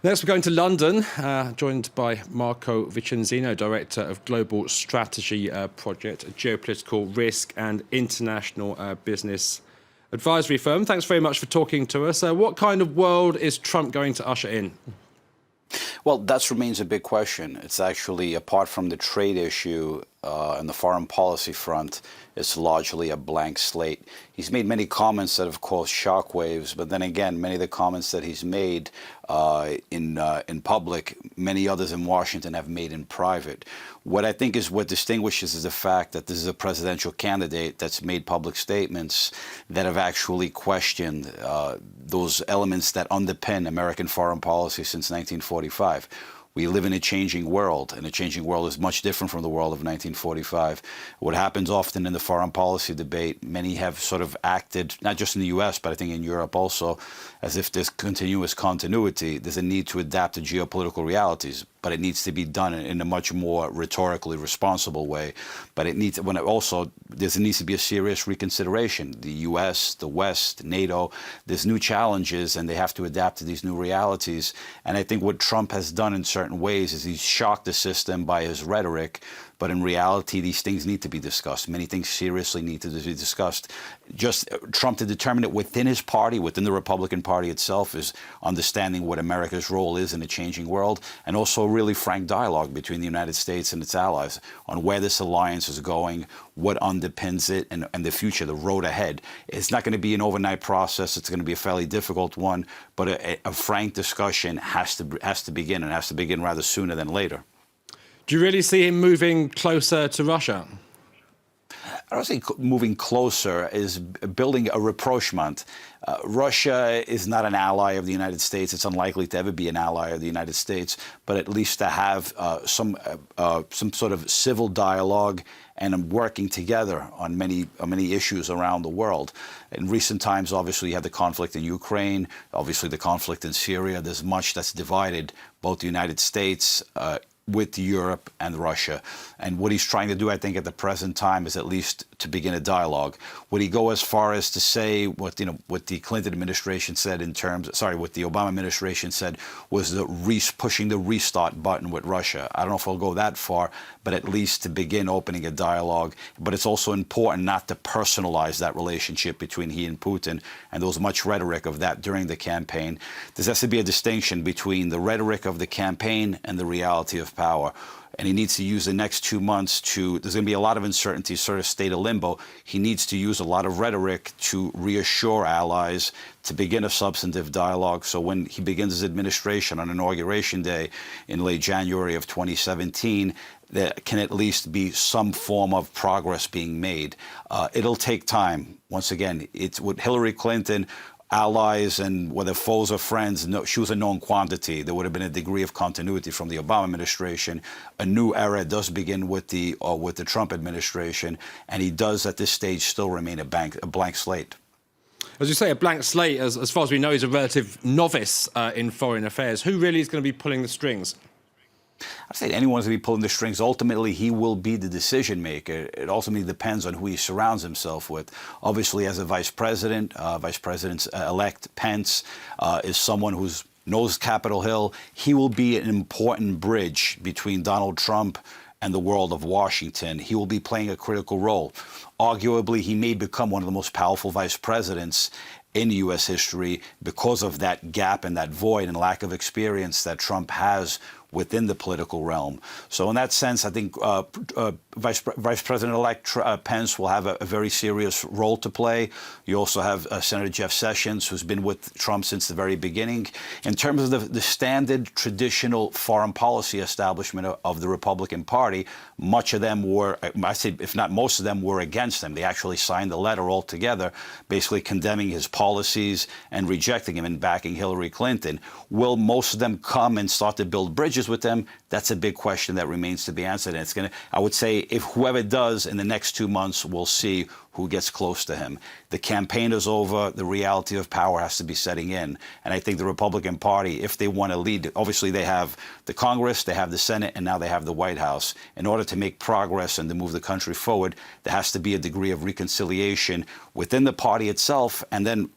Next, we're going to London, joined by Marco Vicenzino, Director of Global Strategy Project, a geopolitical risk and international business advisory firm. Thanks very much for talking to us. What kind of world is Trump going to usher in? Well, that remains a big question. It's actually, apart from the trade issue and the foreign policy front, it's largely a blank slate. He's made many comments that have caused shockwaves, but then again, many of the comments that he's made in public, many others in Washington have made in private. What I think is what distinguishes is the fact that this is a presidential candidate that's made public statements that have actually questioned those elements that underpin American foreign policy since 1945. We live in a changing world, and a changing world is much different from the world of 1945. What happens often in the foreign policy debate, many have sort of acted, not just in the U.S., but I think in Europe also, as if there's continuous continuity. There's a need to adapt to geopolitical realities, but it needs to be done in a much more rhetorically responsible way. But it needs, there needs to be a serious reconsideration. The U.S., the West, NATO, there's new challenges, and they have to adapt to these new realities. And I think what Trump has done in certain ways is he's shocked the system by his rhetoric. But in reality, these things need to be discussed. Many things seriously need to be discussed. Just Trump to determine it within his party, within the Republican Party itself, is understanding what America's role is in a changing world, and also a really frank dialogue between the United States and its allies on where this alliance is going, what underpins it, and the future, the road ahead. It's not going to be an overnight process. It's going to be a fairly difficult one, but a frank discussion has to begin, and has to begin rather sooner than later. Do you really see him moving closer to Russia? I don't think moving closer is building a rapprochement. Russia is not an ally of the United States. It's unlikely to ever be an ally of the United States, but at least to have some sort of civil dialogue and working together on many issues around the world. In recent times, obviously, you have the conflict in Ukraine, obviously the conflict in Syria. There's much that's divided both the United States with Europe and Russia. And what he's trying to do, I think, at the present time is at least to begin a dialogue. Would he go as far as to say what the Clinton administration said what the Obama administration said was pushing the restart button with Russia? I don't know if he'll go that far, but at least to begin opening a dialogue. But it's also important not to personalize that relationship between he and Putin, and there was much rhetoric of that during the campaign. There has to be a distinction between the rhetoric of the campaign and the reality of power. And he needs to use the next 2 months there's going to be a lot of uncertainty, sort of state of limbo. He needs to use a lot of rhetoric to reassure allies, to begin a substantive dialogue. So when he begins his administration on Inauguration Day in late January of 2017, there can at least be some form of progress being made. It'll take time. Once again, it's with Hillary Clinton, allies and whether foes or friends, she was a known quantity. There would have been a degree of continuity from the Obama administration. A new era does begin with the Trump administration, and he does at this stage still remain a blank slate. As you say, a blank slate. As far as we know, he's a relative novice in foreign affairs. Who really is going to be pulling the strings? I'd say anyone's going to be pulling the strings. Ultimately, he will be the decision maker. It ultimately depends on who he surrounds himself with. Obviously, as a vice president-elect Pence is someone who knows Capitol Hill. He will be an important bridge between Donald Trump and the world of Washington. He will be playing a critical role. Arguably, he may become one of the most powerful vice presidents in U.S. history because of that gap and that void and lack of experience that Trump has within the political realm. So in that sense, I think Vice President-elect Pence will have a very serious role to play. You also have Senator Jeff Sessions, who's been with Trump since the very beginning. In terms of the standard traditional foreign policy establishment of the Republican Party, much of them were, I say, if not most of them, were against him. They actually signed a letter altogether, basically condemning his policies and rejecting him and backing Hillary Clinton. Will most of them come and start to build bridges with them? That's a big question that remains to be answered. And it's going to, I would say, if whoever does in the next 2 months, we'll see who gets close to him. The campaign is over. The reality of power has to be setting in. And I think the Republican Party, if they want to lead, obviously they have the Congress, they have the Senate, and now they have the White House. In order to make progress and to move the country forward, there has to be a degree of reconciliation within the party itself, and then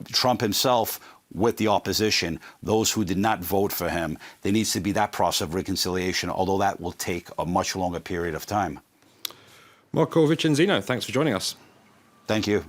Trump himself with the opposition, those who did not vote for him. There needs to be that process of reconciliation, although that will take a much longer period of time. Marco Vicenzino, thanks for joining us. Thank you.